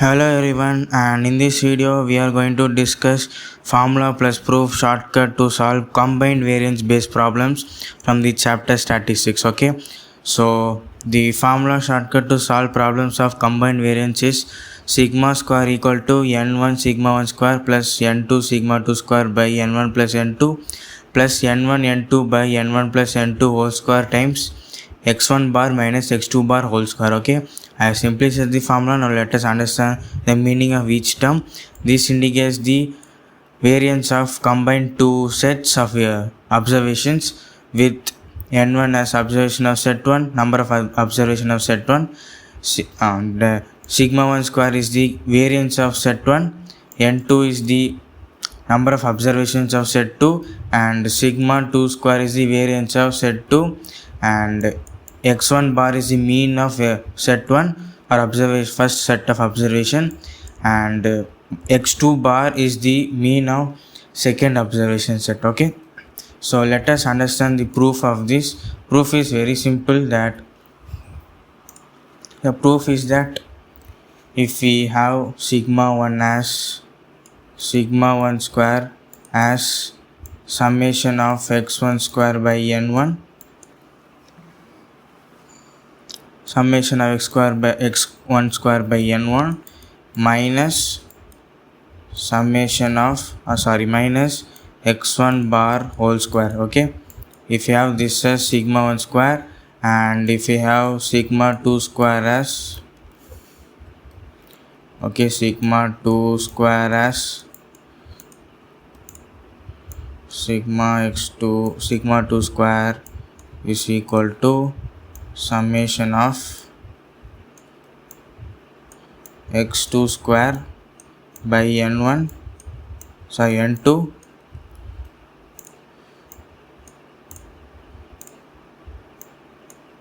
Hello everyone, and in this video we are going to discuss formula plus proof shortcut to solve combined variance based problems from the chapter statistics. Okay, so the formula shortcut to solve problems of combined variance is sigma square equal to n1 sigma 1 square plus n2 sigma 2 square by n1 plus n2 plus n1 n2 by n1 plus n2 whole square times x1 bar minus x2 bar whole square. Okay, I have simply set the formula. Now let us understand the meaning of each term. This indicates the variance of combined two sets of observations with n1 as observation of set 1, number of observation of set 1, and sigma 1 square is the variance of set 1, n2 is the number of observations of set 2, and sigma 2 square is the variance of set 2, and x1 bar is the mean of set 1 or observation first set of observation, and x2 bar is the mean of second observation set. Okay, so let us understand the proof of this. Proof is very simple. That the proof is that if we have sigma 1 as sigma 1 square as summation of x1 square by n1, summation of x square by x1 square by n1 minus summation of minus x1 bar whole square. Okay, if you have this as sigma 1 square, and if you have sigma 2 square as sigma 2 square as sigma 2 square is equal to summation of x2 square by n2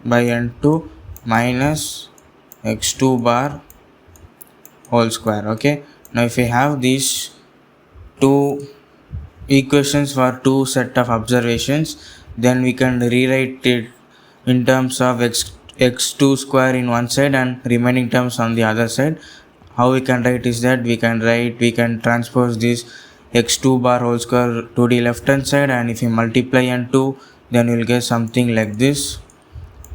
by n2 minus x2 bar whole square. Okay, now if we have these two equations for two set of observations, then we can rewrite it in terms of x2 square in one side and remaining terms on the other side. How we can write is that we can transpose this x2 bar whole square to the left hand side, and if you multiply n2, then you will get something like this: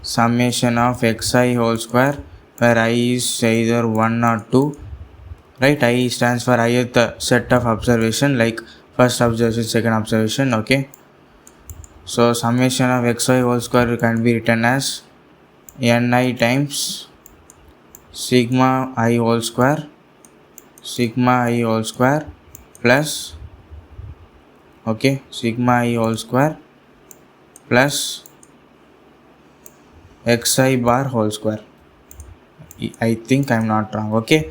summation of xi whole square, where I is either 1 or 2, right? I stands for ith set of observation, like first observation, second observation. Okay, so summation of xy whole square can be written as ni times sigma I whole square plus sigma I whole square plus xi bar whole square. I think I'm not wrong. Okay,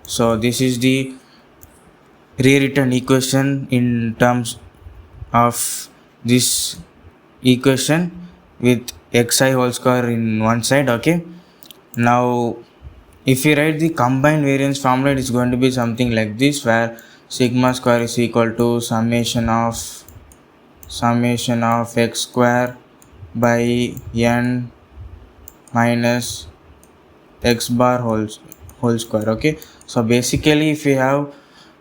so this is the rewritten equation in terms of this equation with xi whole square in one side. Okay, now if we write the combined variance formula, it is going to be something like this, where sigma square is equal to summation of x square by n minus x bar whole square. Okay, so basically if we have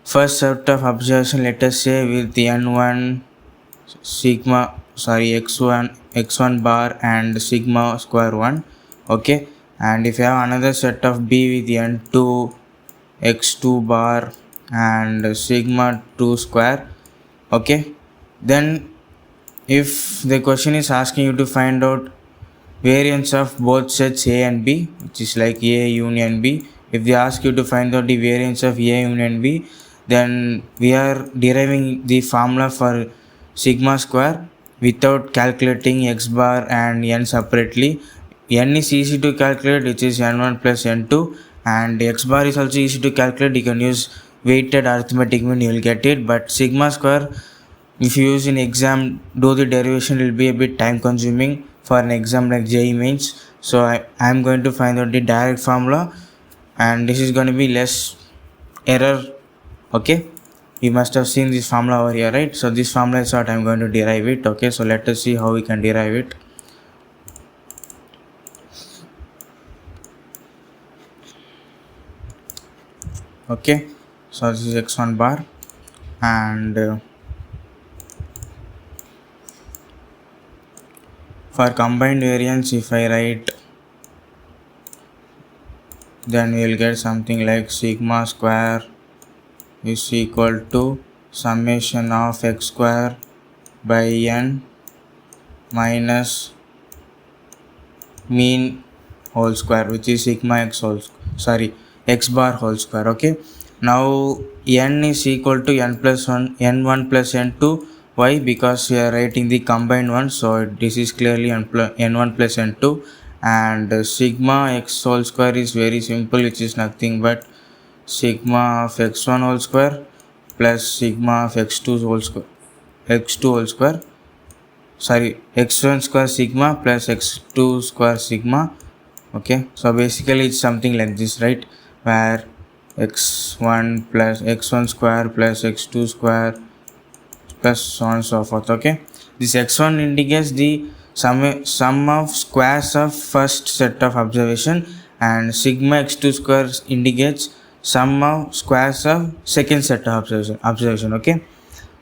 first set of observation, let us say with n1 x1 bar and sigma square 1. Okay, and if you have another set of b with n2 x2 bar and sigma 2 square. Okay, then if the question is asking you to find out variance of both sets A and B, which is like A union B, if they ask you to find out the variance of A union B, then we are deriving the formula for sigma square without calculating x bar and n separately. N is easy to calculate, which is n1 plus n2, and x bar is also easy to calculate. You can use weighted arithmetic mean, you will get it. But sigma square, if you use in exam, do the derivation will be a bit time consuming for an exam like JEE Mains. So I am going to find out the direct formula, and this is going to be less error. Okay, you must have seen this formula over here, right? So this formula is what I am going to derive it. Okay, so let us see how we can derive it. Okay, so this is x1 bar, and for combined variance, if I write, then we will get something like sigma square is equal to summation of x square by n minus mean whole square, which is sigma x whole, sorry, x bar whole square. Okay, now n is equal to n plus 1, n1 plus n2. Why? Because we are writing the combined one, so this is clearly n1 plus n2, and sigma x whole square is very simple, which is nothing but sigma of x1 whole square plus sigma of x2 whole square, x2 whole square, sorry, x1 square sigma plus x2 square sigma. Okay, so basically it's something like this, right, where x1 plus x1 square plus x2 square plus so on and so forth. Okay, this x1 indicates the sum of squares of first set of observation, and sigma x2 square indicates sum of squares of second set of observation. Okay,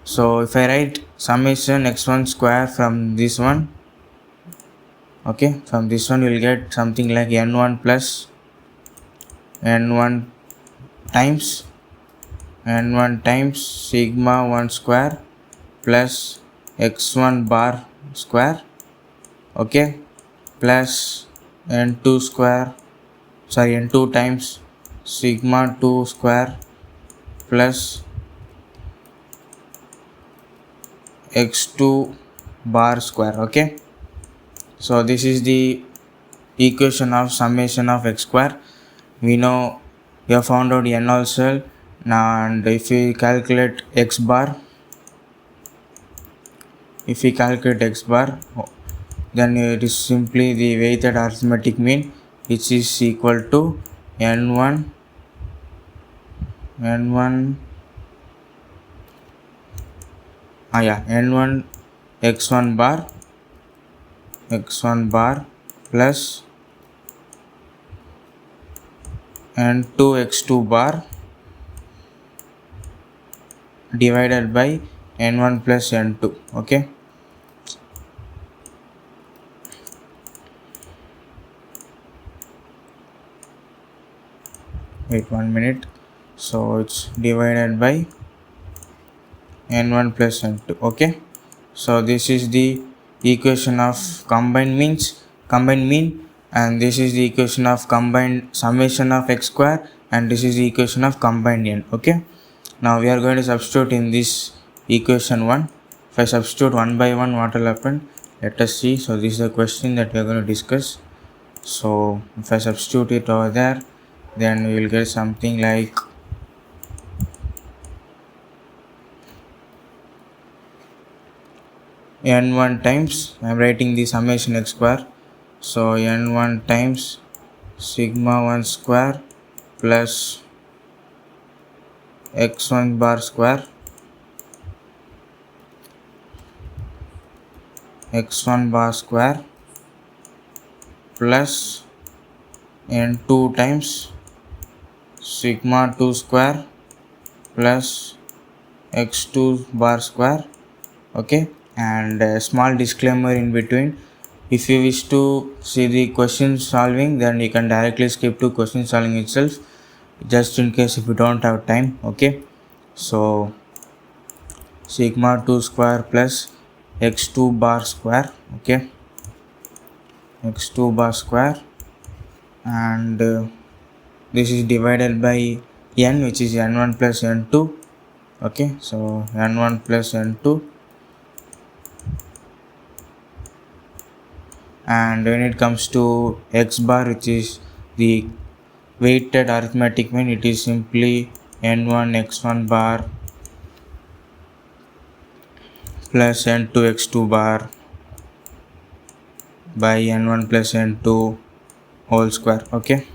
so if I write summation x1 square from this one, okay, from this one you will get something like n1 plus n1 times n1 times sigma 1 square plus x1 bar square, okay, plus n2 square, sorry, n2 times sigma 2 square plus x2 bar square. Okay, so this is the equation of summation of x square. We know we have found out n also, and if we calculate x bar, then it is simply the weighted arithmetic mean, which is equal to n1 n1 x1 bar plus n2 x2 bar divided by n1 plus n2. Okay, wait 1 minute. So it's divided by n1 plus n2. Okay, so this is the equation of combined mean, and this is the equation of combined summation of x square, and this is the equation of combined n. Okay, now we are going to substitute in this equation 1. If I substitute one by one, what will happen? Let us see. So this is the question that we are going to discuss. So if I substitute it over there, then we will get something like n1 times, I am writing the summation x square, so n1 times sigma 1 square plus x1 bar square plus n2 times sigma 2 square plus x2 bar square. Okay, and a small disclaimer in between, if you wish to see the question solving, then you can directly skip to question solving itself, just in case if you don't have time. Okay, so sigma 2 square plus x2 bar square, okay, x2 bar square, and this is divided by n, which is n1 plus n2. Okay, so n1 plus n2, and when it comes to x bar, which is the weighted arithmetic mean, it is simply n1 x1 bar plus n2 x2 bar by n1 plus n2 whole square. Okay,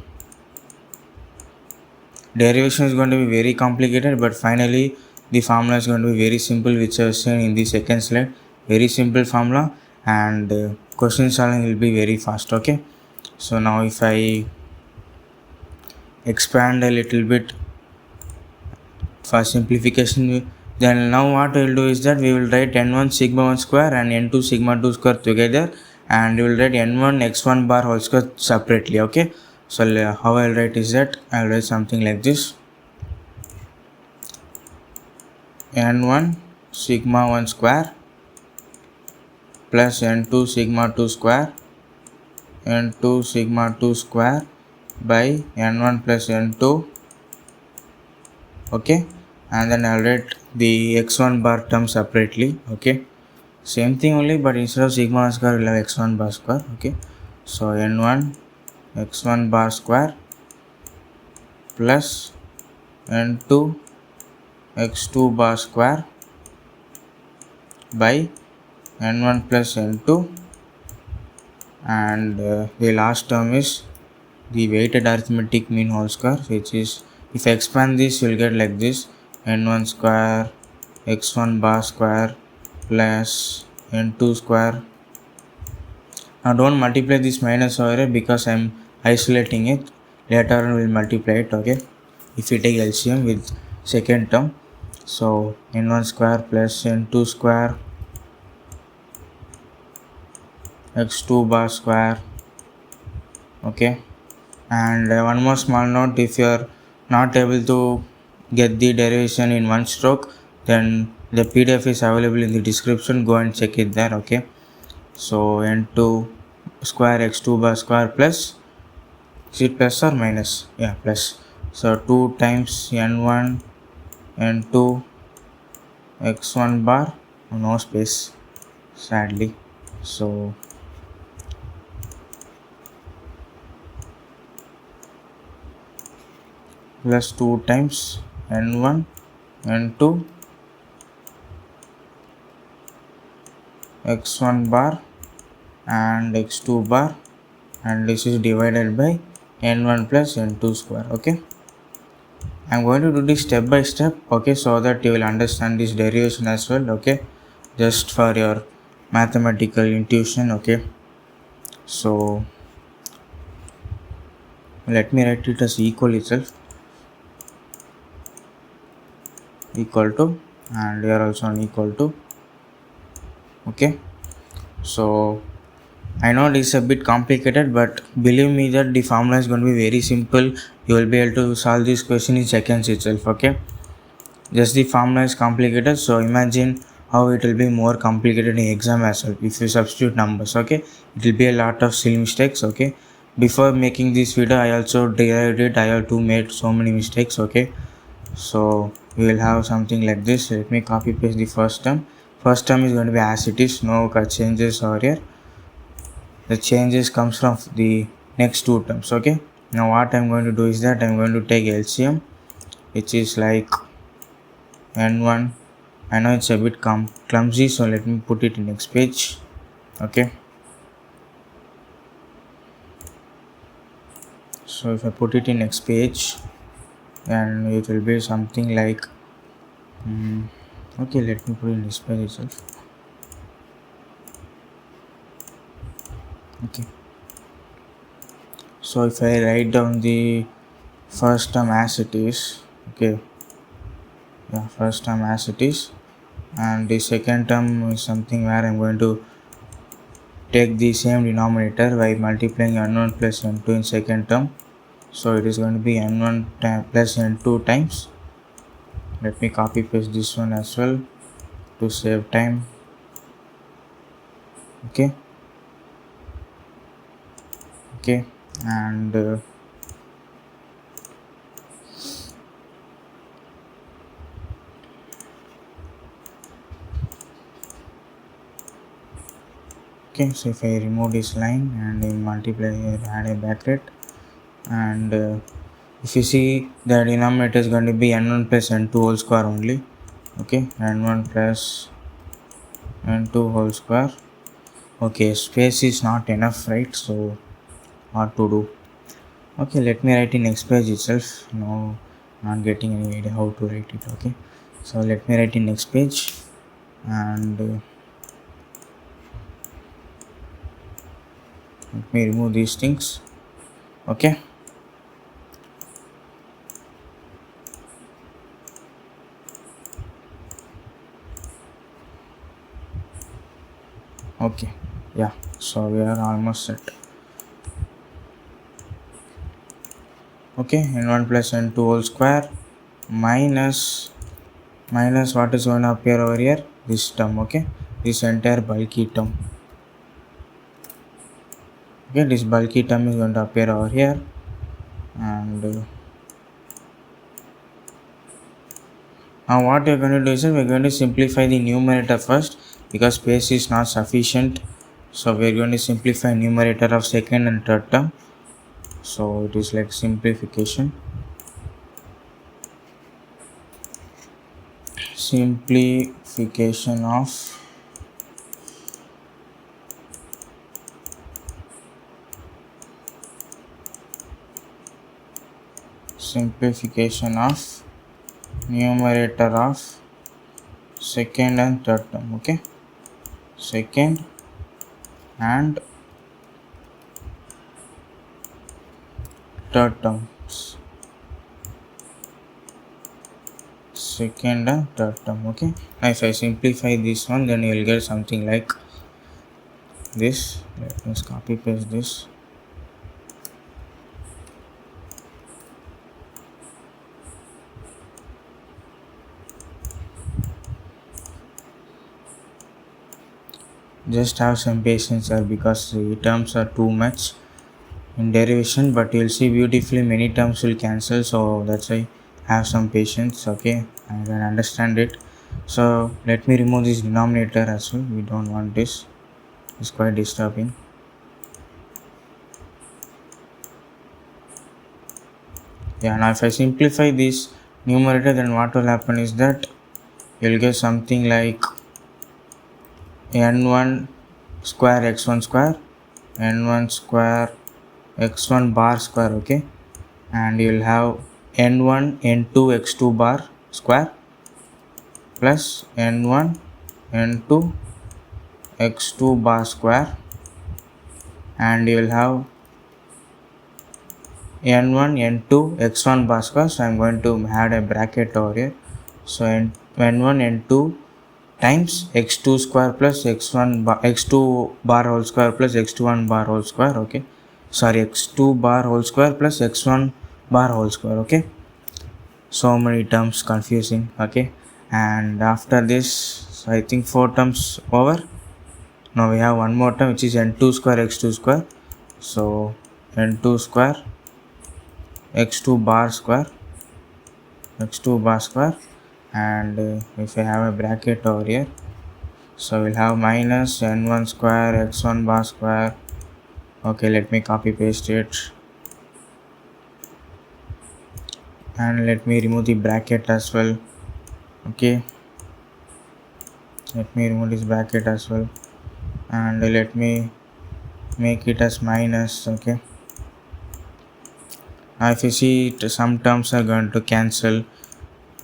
derivation is going to be very complicated, but finally the formula is going to be very simple, which I have seen in the second slide. Very simple formula, and question solving will be very fast. Okay, so now if I expand a little bit for simplification. Then now what we will do is that we will write n1 sigma 1 square and n2 sigma 2 square together, and we will write n1 x1 bar whole square separately. Okay, so how I will write is that I will write something like this: n1 sigma 1 square plus n2 sigma 2 square n2 sigma 2 square by n1 plus n2. Okay, and then I'll write the x1 bar term separately. Okay, same thing only, but instead of sigma 1 square we'll have x1 bar square. Okay, so n1 x1 bar square plus n2 x2 bar square by n1 plus n2, and the last term is the weighted arithmetic mean whole square, which is, if I expand this you'll get like this: n1 square x1 bar square plus n2 square. Now don't multiply this minus over here because I'm isolating it. Later on we'll multiply it. Okay, if you take LCM with second term, so n1 square plus n2 square x2 bar square. Okay, and one more small note: if you are not able to get the derivation in one stroke, then the PDF is available in the description, go and check it there. Okay, so n2 square x2 bar square plus, is it plus or minus? Yeah, plus. So 2 times n1 n2 x1 bar, no space sadly, so plus 2 times n1 n2 x1 bar and x2 bar, and this is divided by n1 plus n2 square. Okay, I'm going to do this step by step. Okay, so that you will understand this derivation as well. Okay, just for your mathematical intuition. Okay, so let me write it as equal itself, equal to, and here also an equal to. Okay, so I know this is a bit complicated, but believe me that the formula is going to be very simple. You will be able to solve this question in seconds itself. Okay, just the formula is complicated, so imagine how it will be more complicated in exam as well if you substitute numbers. Okay, it will be a lot of silly mistakes. Okay, before making this video I also derived it. I have to made so many mistakes. Okay, so we will have something like this. Let me copy paste the first term. First term is going to be as it is, no changes over here. The changes comes from the next two terms. Okay, now what I'm going to do is that I'm going to take LCM, which is like n1. I know it's a bit clumsy, so let me put it in next page. Okay, so if I put it in next page, then it will be something like okay, let me put it in this page itself. Okay, so if I write down the first term as it is, okay, yeah, first term as it is, and the second term is something where I'm going to take the same denominator by multiplying n1 plus n2 in second term, so it is going to be n1 plus n2 times. Let me copy paste this one as well to save time. Okay, okay, and okay, so if I remove this line and I multiply here, add a bracket, and if you see the denominator is going to be n1 plus n2 whole square only. Okay, n1 plus n2 whole square. Okay, space is not enough, right? So what to do? Okay, let me write in next page itself. No, not getting any idea how to write it. Okay, so let me write in next page, and let me remove these things. Okay, Okay, yeah, so we are almost set. Okay, n1 plus n2 whole square minus what is going to appear over here, this term. Okay, this entire bulky term. Okay, this bulky term is going to appear over here, and now what we are going to do is we are going to simplify the numerator first because space is not sufficient. So we are going to simplify numerator of second and third term. So it is like simplification of numerator of second and third term. Okay, second and third terms, second and third term. Okay, now if I simplify this one, then you will get something like this. Let me just copy paste this. Just have some patience here because the terms are too much in derivation, but you'll see beautifully many terms will cancel, so that's why have some patience. Okay, I can understand it. So let me remove this denominator as well. We don't want this, it's quite disturbing. Yeah, now if I simplify this numerator, then what will happen is that you'll get something like n1 square x1 square, n1 square x1 bar square. Okay, and you'll have n1 n2 x2 bar square plus n1 n2 x2 bar square, and you'll have n1 n2 x1 bar square. So I'm going to add a bracket over here. So n1 n2 times x2 square plus x2 bar whole square plus x21 bar whole square. Okay, sorry, x2 bar whole square plus x1 bar whole square. Okay, so many terms, confusing. Okay, and after this, so I think 4 terms over. Now we have one more term which is n2 square x2 square. So n2 square x2 bar square, and if I have a bracket over here, so we'll have minus n1 square x1 bar square. Okay, let me copy paste it, and let me remove the bracket as well. Okay, let me remove this bracket as well, and let me make it as minus. Okay, now if you see it, some terms are going to cancel.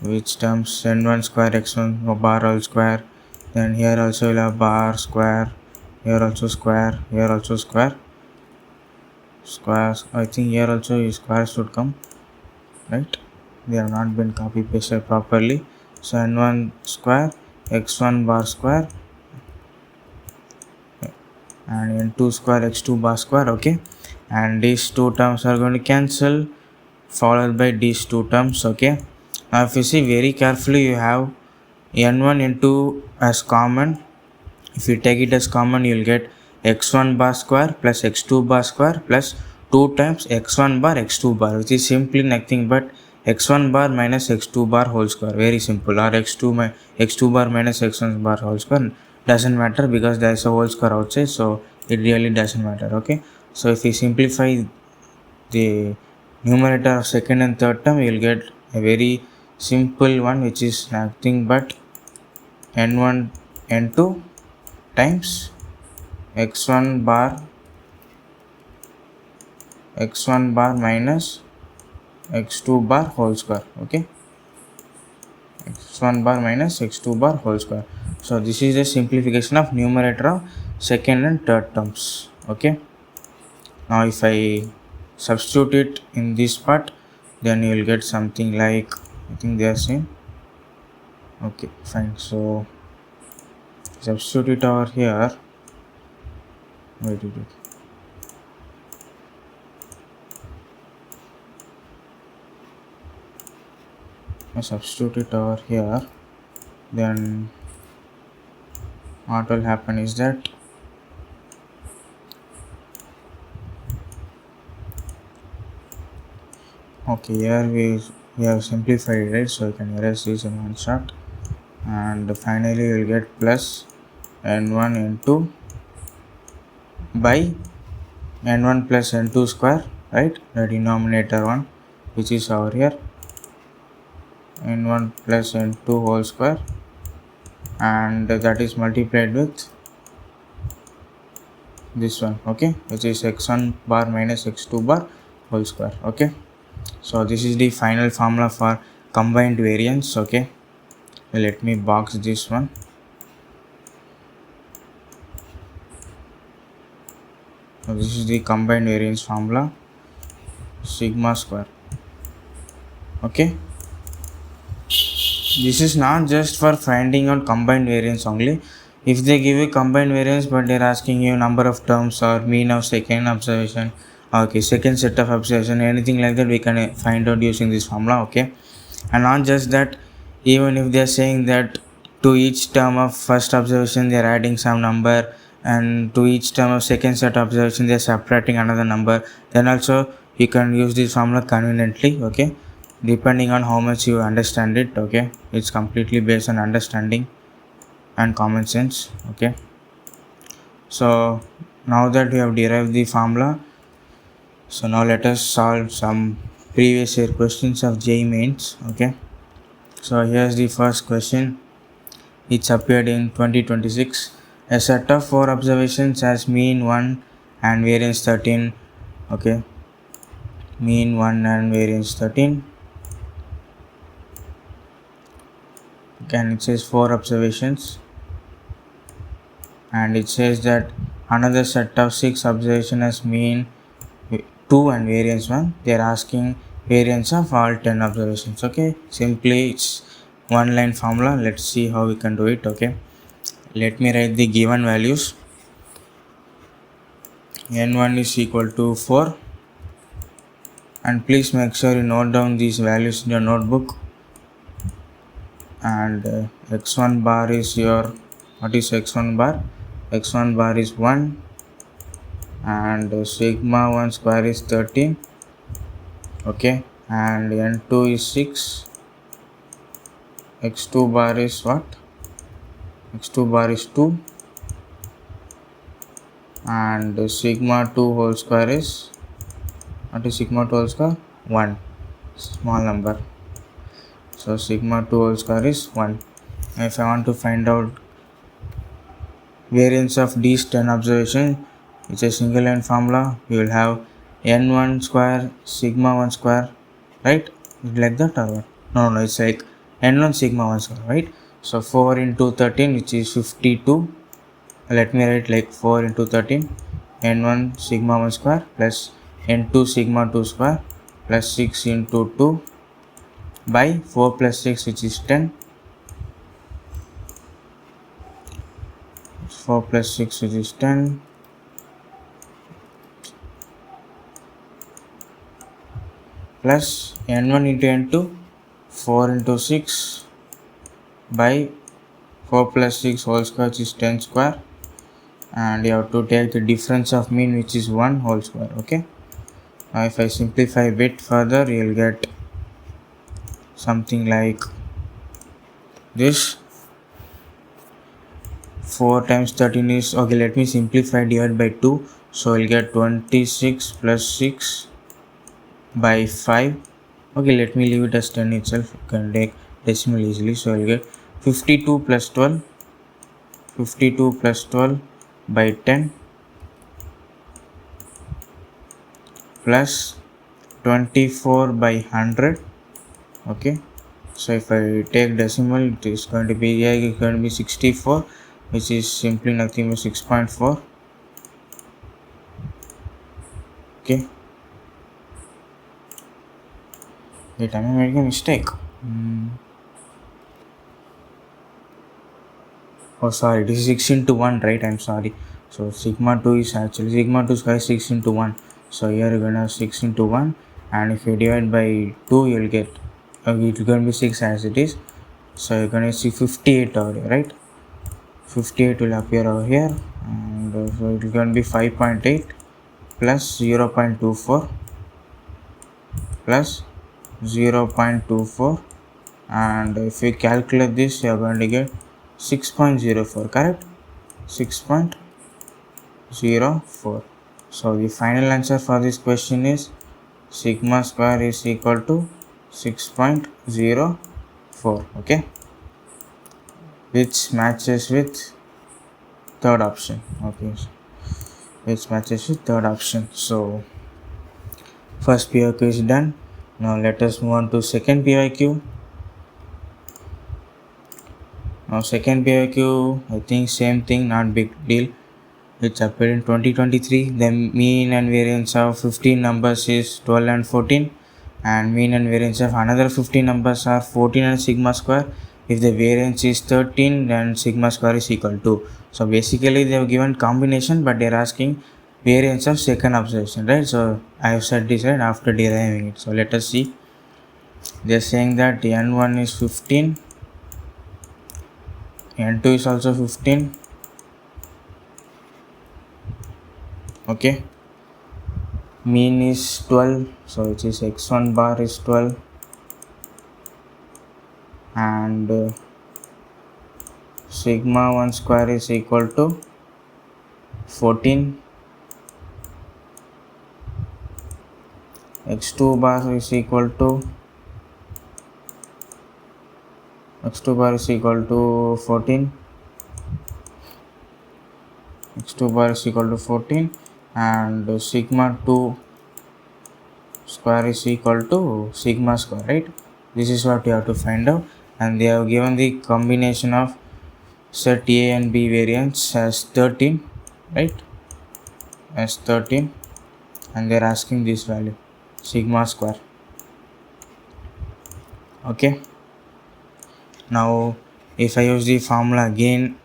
Which terms? n1 square x1 bar whole square, then here also we'll have bar square, here also square, here also square. I think here also square should come, right? They have not been copy pasted properly. So n1 square x1 bar square and n2 square x2 bar square. Okay, and these two terms are going to cancel, followed by these two terms. Okay, now if you see very carefully, you have n1 n2 as common. If you take it as common, you'll get x1 bar square plus x2 bar square plus 2 times x1 bar x2 bar, which is simply nothing but x1 bar minus x2 bar whole square. Very simple. Or x2 bar minus x1 bar whole square, doesn't matter because there is a whole square outside, so it really doesn't matter. Okay, so if we simplify the numerator of second and third term, you will get a very simple one, which is nothing but n1 n2 times x1 bar minus x2 bar whole square. Okay, x1 bar minus x2 bar whole square. So this is the simplification of numerator of second and third terms. Okay, now if I substitute it in this part, then you will get something like, I think they are same. Okay, fine. So substitute it over here. wait, wait, wait. I substitute it over here, then what will happen is that okay, here we have simplified it, right? So you can erase this in one shot, and finally you'll get plus n1 into by n1 plus n2 square, right? The denominator one, which is over here, n1 plus n2 whole square, and that is multiplied with this one, okay, which is x1 bar minus x2 bar whole square. Okay, so this is the final formula for combined variance. Okay, let me box this one. So this is the combined variance formula, sigma square. Okay, this is not just for finding out combined variance only. If they give you combined variance but they're asking you number of terms or mean of second observation, okay, second set of observation, anything like that, we can find out using this formula. Okay, and not just that, even if they're saying that to each term of first observation they're adding some number, and to each term of second set of observation they're subtracting another number, then also you can use this formula conveniently. Okay, depending on how much you understand it. Okay, it's completely based on understanding and common sense. Okay, so now that we have derived the formula, so now let us solve some previous year questions of JEE Mains. Okay, so here's the first question. It's appeared in 2026. A set of 4 observations has mean 1 and variance 13. Okay, mean 1 and variance 13. Again, it says 4 observations, and it says that another set of 6 observations has mean 2 and variance 1. They are asking variance of all 10 observations. Okay, simply it's one line formula. Let's see how we can do it. Okay, let me write the given values. n1 is equal to 4, and please make sure you note down these values in your notebook. And x1 bar is your, what is x1 bar? X1 bar is 1, and sigma 1 square is 13. Okay, and n2 is 6, x2 bar is what? x2 bar is 2, and sigma 2 whole square is, what is sigma 2 whole square? 1, small number. So sigma 2 whole square is 1. If I want to find out variance of these 10 observations, it's a single line formula. We will have n1 square sigma 1 square, right? Like that or what? No, it's like n1 sigma 1 square, right? So 4 into 13, which is 52. Let me write like 4 into 13, n1 sigma 1 square plus n2 sigma 2 square plus 6 into 2 by 4 plus 6, which is 10. 4 plus 6, which is 10, plus n1 into n2, 4 into 6 by 4 plus 6 whole square, which is 10 square, and you have to take the difference of mean, which is 1 whole square. Okay, now if I simplify a bit further, you will get something like this. 4 times 13 is, okay, let me simplify, divide by 2, so you'll get 26 plus 6 by 5. Okay, let me leave it as 10 itself. You can take decimal easily, so I'll get 52 plus 12, 52 plus 12 by 10 plus 24 by 100. Okay, so if I take decimal, it is going to be, it's going to be 64, which is simply nothing but 6.4. Okay, wait, am I making a mistake? Oh sorry, this is 6 into 1, right? I'm sorry. So sigma 2 is actually sigma 2 square 6 into 1. So here you're gonna have 6 into 1, and if you divide by 2 you'll get it's gonna be 6 as it is. So you're gonna see 58 over here, right? 58 will appear over here, and so it's gonna be 5.8 plus 0.24 plus 0.24, and if you calculate this you are going to get 6.04, correct? 6.04. So the final answer for this question is sigma square is equal to 6.04, okay, which matches with third option. Okay, which matches with third option. So first PYQ is done. Now let us move on to second PYQ. Now second PYQ, I think same thing, not big deal. It's appeared in 2023. The mean and variance of 15 numbers is 12 and 14, and mean and variance of another 15 numbers are 14 and sigma square. If the variance is 13, then sigma square is equal to. So basically they have given combination, but they are asking variance of second observation, right? So I have said this right after deriving it. So let us see. They are saying that n1 is 15, n2 is also 15. Okay, mean is 12, so which is x1 bar is 12, and sigma 1 square is equal to 14, x2 bar is equal to 14, x2 bar is equal to 14, and sigma 2 square is equal to sigma square, right? This is what you have to find out, and they have given the combination of set A and B variance as 13, right? As 13, and they are asking this value, sigma square. Okay, now if I use the formula again,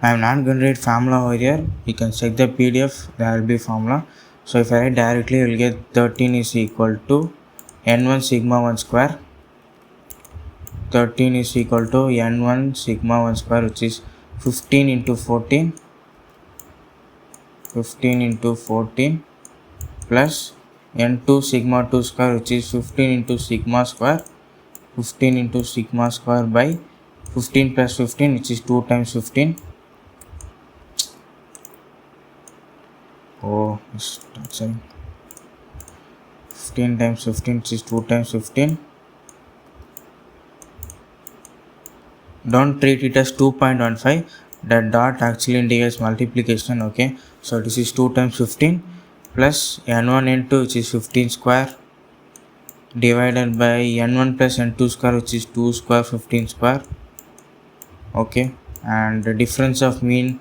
I am not going to write formula over here. You can check the PDF, there will be formula. So if I write directly, you will get 13 is equal to n1 sigma 1 square. 13 is equal to n1 sigma 1 square, which is 15 into 14. 15 into 14 plus n2 sigma 2 square, which is 15 into sigma square. 15 into sigma square by 15 plus 15, which is 2 times 15. Oh, sorry. 15 times 15, which is 2 times 15. Don't treat it as 2.15. That dot actually indicates multiplication. Okay, so this is 2 times 15 plus n1 n2, which is 15 square, divided by n1 plus n2 square, which is 2 square 15 square. Okay, and the difference of mean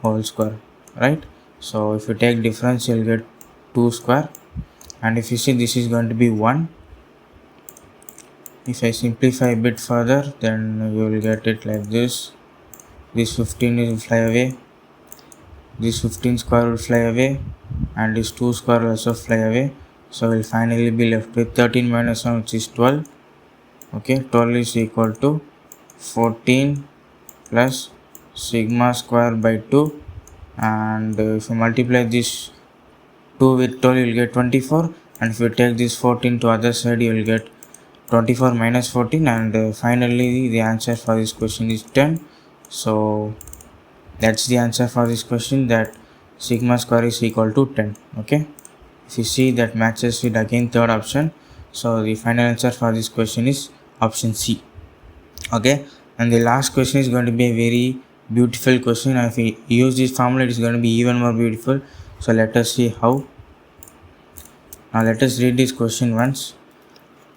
whole square, right? So if you take difference, you'll get 2 square, and if you see this is going to be 1. If I simplify a bit further, then you will get it like this. This 15 will fly away, this 15 square will fly away, and this 2 square will also fly away. So we'll finally be left with 13 minus 1, which is 12. Okay, 12 is equal to 14 plus sigma square by 2, and if you multiply this 2 with 12, you will get 24, and if you take this 14 to other side, you will get 24 minus 14, and finally the answer for this question is 10. So that's the answer for this question, that sigma square is equal to 10. Okay, if you see, that matches with again third option. So the final answer for this question is option C. Okay, and the last question is going to be a very beautiful question, and if we use this formula, it is going to be even more beautiful. So let us see how. Now let us read this question once.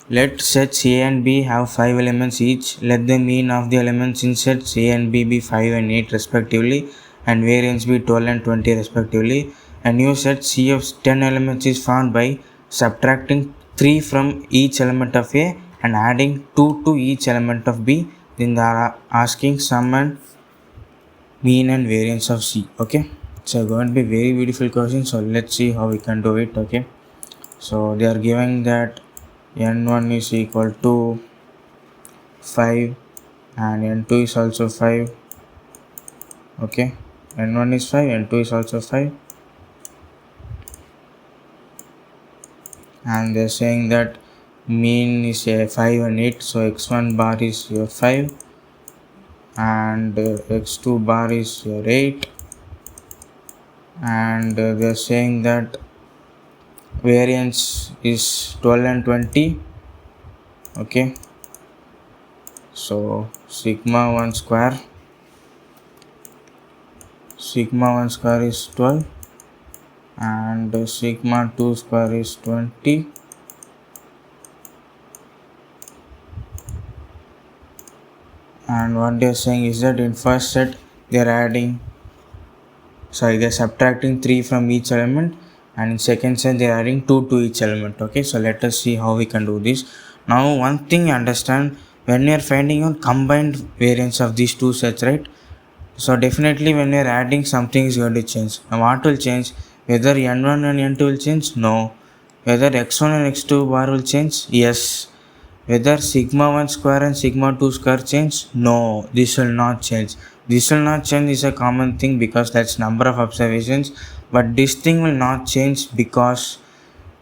Let sets A and B have 5 elements each. Let the mean of the elements in sets A and B be 5 and 8 respectively, and variance be 12 and 20 respectively. A new set C of 10 elements is found by subtracting 3 from each element of A and adding 2 to each element of B. Then they are asking sum and mean and variance of C. Okay, It's going to be very beautiful question, so let's see how we can do it. Okay, so they are giving that n1 is equal to 5 and n2 is also 5. Okay, n1 is 5, n2 is also 5, and they're saying that mean is 5 and 8, so x1 bar is your 5 and x2 bar is your 8, and they're saying that variance is 12 and 20. Okay, so sigma 1 square is 12 and sigma 2 square is 20, and what they're saying is that in first set they're subtracting 3 from each element, and in second set they're adding 2 to each element. Okay, so let us see how we can do this. Now one thing you understand, when you're finding out combined variance of these two sets, right? So definitely when you're adding, something is going to change. Now what will change? Whether n1 and n2 will change? No. Whether x1 and x2 bar will change? Yes. Whether sigma 1 square and sigma 2 square change? No, this will not change. This will not change is a common thing because that's number of observations, but this thing will not change because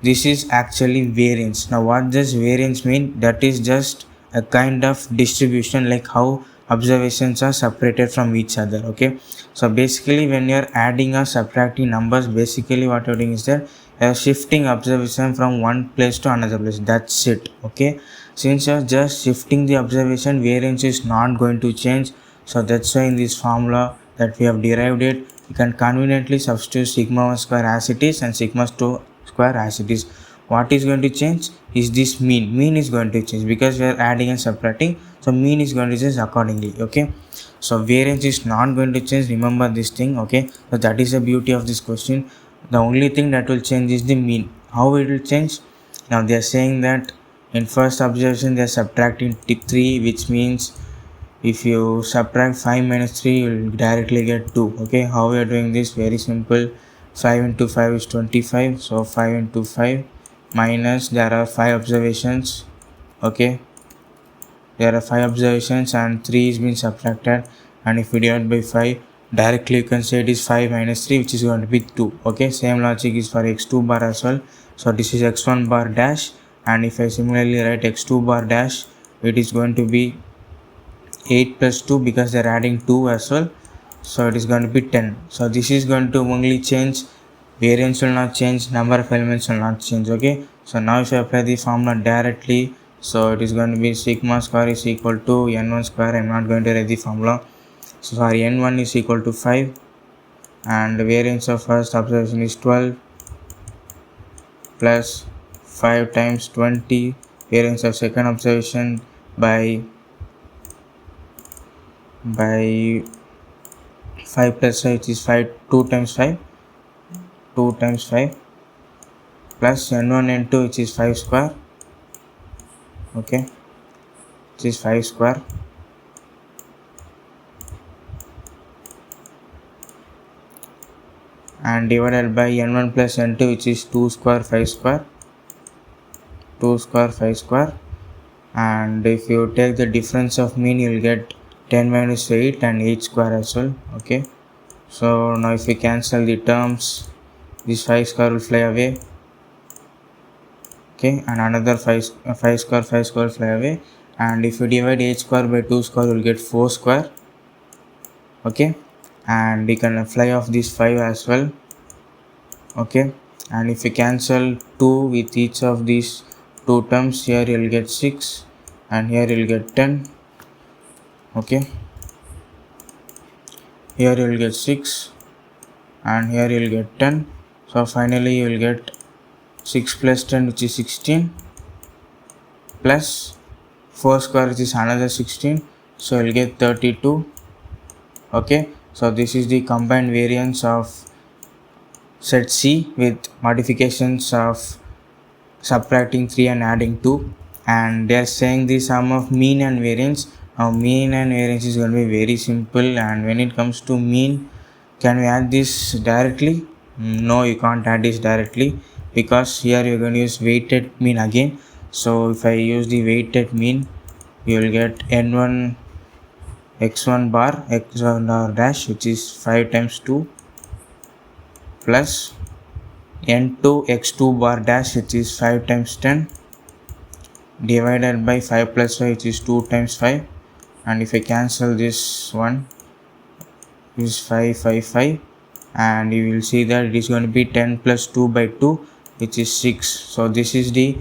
this is actually variance. Now what does variance mean? That is just a kind of distribution, like how observations are separated from each other. Okay, so basically when you're adding or subtracting numbers, basically what you're doing is that you're shifting observation from one place to another place. That's it. Okay, since you're just shifting the observation, variance is not going to change. So that's why in this formula that we have derived it, you can conveniently substitute sigma 1 square as it is and sigma 2 square as it is. What is going to change is this mean. Mean is going to change because we are adding and subtracting, so mean is going to change accordingly. Okay, so variance is not going to change, remember this thing. Okay, so that is the beauty of this question. The only thing that will change is the mean. How it will change? Now they are saying that in first observation they are subtracting 3, which means if you subtract 5 minus 3, you will directly get 2. Okay, how we are doing this? Very simple. 5 into 5 is 25, so 5 into 5 minus, there are 5 observations. Okay, there are 5 observations and 3 is being subtracted, and if we divide by 5, directly you can say it is 5 minus 3, which is going to be 2. Okay, same logic is for x2 bar as well. So this is x1 bar dash, and if I similarly write x2 bar dash, it is going to be 8 plus 2 because they're adding 2 as well, so it is going to be 10. So this is going to only change, variance will not change, number of elements will not change. Okay, so now if I apply the formula directly, so it is going to be sigma square is equal to n1 square. I'm not going to write the formula, so sorry, n1 is equal to 5 and the variance of first observation is 12 plus 5 times 20, variance of second observation by 5 plus 5, which is 5, 2 times 5 plus n1 n2, which is 5 square. Okay, which is 5 square, and divided by n1 plus n2, which is 2 square 5 square, 2 square 5 square, and if you take the difference of mean, you will get 10 minus 8 and 8 square as well. Okay, so now if we cancel the terms, this 5 square will fly away. Okay, and another 5 square will fly away, and if you divide 8 square by 2 square, you will get 4 square. Okay, and we can fly off this 5 as well. Okay, and if you cancel 2 with each of these two terms, here you will get 6 and here you will get 10. Okay, here you will get 6 and here you will get 10. So finally you will get 6 plus 10, which is 16, plus 4 square, which is another 16, so you will get 32. Okay, so this is the combined variance of set C with modifications of subtracting 3 and adding 2, and they are saying the sum of mean and variance. Now mean and variance is going to be very simple, and when it comes to mean, can we add this directly? No, you can't add this directly because here you're going to use weighted mean again. So if I use the weighted mean, you will get n1 x1 bar x1 bar dash, which is 5 times 2, plus n2 x2 bar dash, which is 5 times 10, divided by 5 plus 5, which is 2 times 5. And if I cancel this one, is 5 5 5, and you will see that it is going to be 10 plus 2 by 2, which is 6. So this is the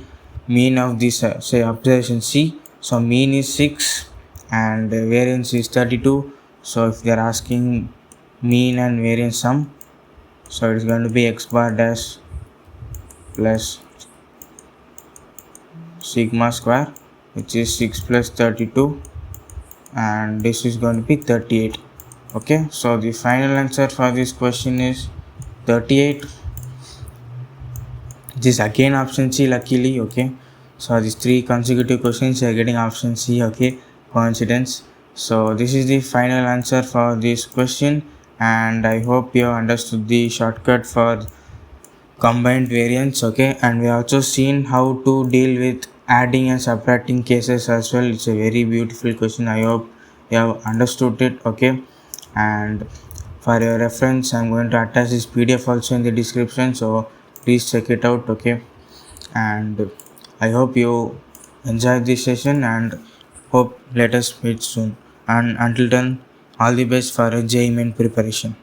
mean of this say observation C. So mean is 6 and variance is 32. So if they are asking mean and variance sum, so it is going to be x bar dash plus sigma square, which is 6 plus 32, and this is going to be 38. Okay, so the final answer for this question is 38. This is again option C, luckily. Okay, so these 3 consecutive questions you are getting option C. Okay, coincidence. So this is the final answer for this question, and I hope you have understood the shortcut for combined variance. Okay, and we also seen how to deal with adding and subtracting cases as well. It's a very beautiful question. I hope you have understood it. Okay, and for your reference, I'm going to attach this PDF also in the description, so please check it out. Okay, and I hope you enjoyed this session, and hope let us meet soon. And until then, all the best for a JEE Main preparation.